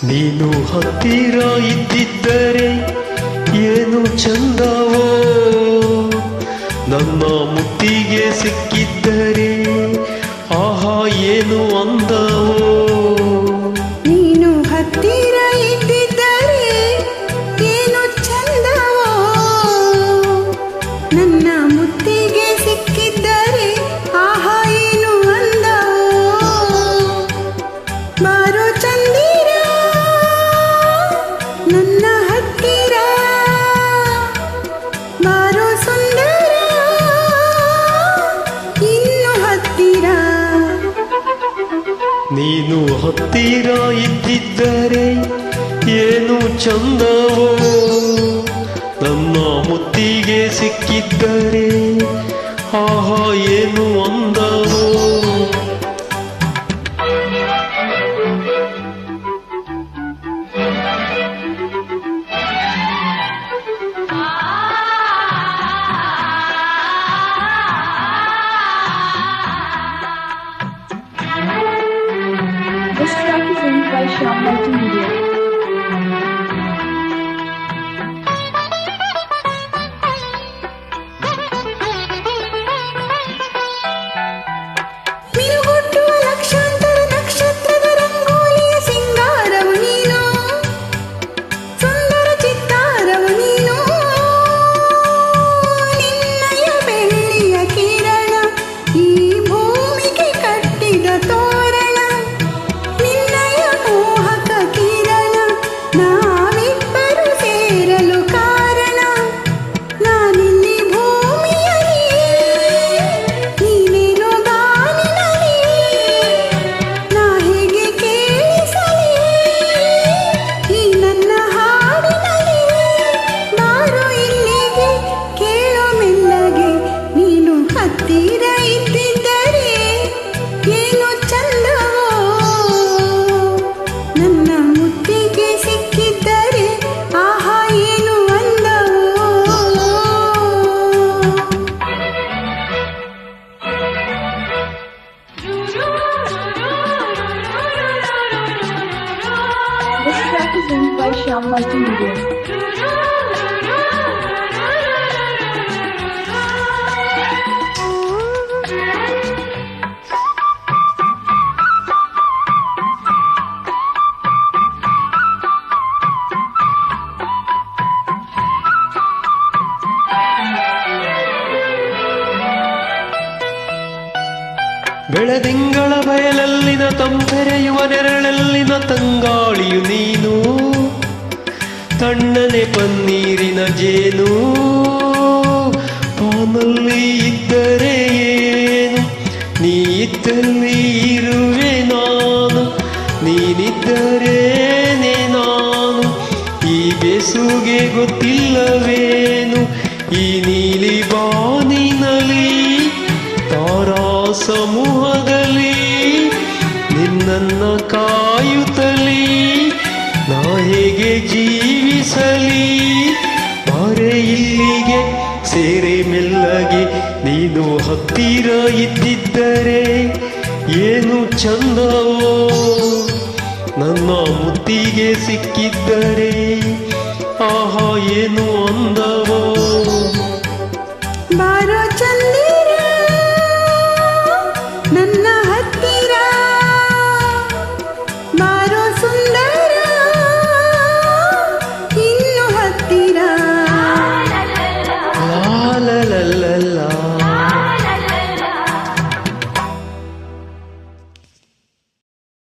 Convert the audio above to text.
ನೀನು ಹತ್ತಿರ ಇದ್ದಿದ್ದರೆ ಏನು ಚಂದವೋ, ನನ್ನ ಮುತ್ತಿಗೆ ಸಿಕ್ಕಿದ್ದರೆ ಆಹಾ ಏನು ಅಂದವೋ. ನೀನು ಹತ್ತಿರ ಇದ್ದಿದ್ದರೆ ಏನು ಚಂದವೋ, ನನ್ನ ಮುತ್ತಿಗೆ ಸಿಕ್ಕಿದ್ದರೆ ಆಹಾ ಏನು ಅಂದವೋ. ಬಾರೋ ಚಂದಿರ ನನ್ನ ಹತ್ತಿರ, ಬಾರೋ ಸುಂದರ ಇನ್ನು ಹತ್ತಿರ. ನೀನು ಹತ್ತಿರ ಇದ್ದಿದ್ದರೆ ಏನು ಚಂದವೋ, ನನ್ನ ಮುತ್ತಿಗೆ ಸಿಕ್ಕಿದ್ದರೆ ಆಹಾ ಏನು ಅಂದವೋ. This track is owned by Shyam Multimedia. ಮಿನುಗುಟ್ಟುವ ಲಕ್ಷಾಂತರ ನಕ್ಷತ್ರದ ರಂಗೋಲಿಯ ಸಿಂಗಾರವು ನೀನು, ಸುಂದರ ಚಿತ್ತಾರವು ನೀನು. ನಿನ್ನಯ ಬೆಳ್ಳಿಯ ಕಿರಣ ಈ ಭೂಮಿಗೆ ಕಟ್ಟಿದ ತೋರಣ, ನಿನ್ನಯ ಮೋಹಕ ಕಿರಣ ನಾವಿಬ್ಬರು ಸೇರಲು ಕಾರಣ. ನಾನಿಲ್ಲಿ ಭೂಮಿಯಲ್ಲಿ, ನೀನೇನು ಬಾನಿನಲ್ಲಿ, ನಾ ಹೇಗೆ ಕೇಳಿಸಲಿ ಈ ನನ್ನ ಹಾಡಿನಲ್ಲಿ. ಬಾರೋ ಇಲ್ಲಿಗೆ ಕೇಳೋ ಮೆಲ್ಲಗೆ, ನೀನು ಹತ್ತಿರ ಇದ್ದಿದ್ದರೆ ಏನು ಚಂದವೋ, ನನ್ನ ಮುತ್ತಿಗೆ ಸಿಕ್ಕಿದ್ದರೆ ಆಹಾ ಏನು ಅಂದವೋ. This track is owned by Shyam Multimedia. ಬೆಳದಿಂಗಳ ಬಯಲಲ್ಲಿನ ತಂಪೆರೆಯುವ ನೆರಳಲ್ಲಿನ ತಂಗಾಳಿಯು ನೀನು, ತಣ್ಣನೆ ಪನ್ನೀರಿನ ಜೇನು. ಪಾನಲ್ಲಿ ಇದ್ದರೆ ಏನು, ನೀ ಇದ್ದಲ್ಲಿ ಇರುವೆ ನಾನು, ನೀನಿದ್ದರೇನೆ ನಾನು. ಈ ಬೆಸುಗೆ ಗೊತ್ತಿಲ್ಲವೇನು, ಈ ನೀಲಿ ಬಾನಿನಲ್ಲಿ ತಾರಾ ಸಮೂಹದಲ್ಲಿ ನಿನ್ನನ್ನ ಕಾಯುತ್ತಲಿ ನಾ ಹೇಗೆ ಜೀವಿಸಲಿ. ಬಾರೆ ಇಲ್ಲಿಗೆ ಸೇರೆ ಮೆಲ್ಲಗೆ, ನೀನು ಹತ್ತಿರ ಇದ್ದಿದ್ದರೆ ಏನು ಚಂದವೋ, ನನ್ನ ಮುತ್ತಿಗೆ ಸಿಕ್ಕಿದ್ದರೆ ಆಹಾ ಏನು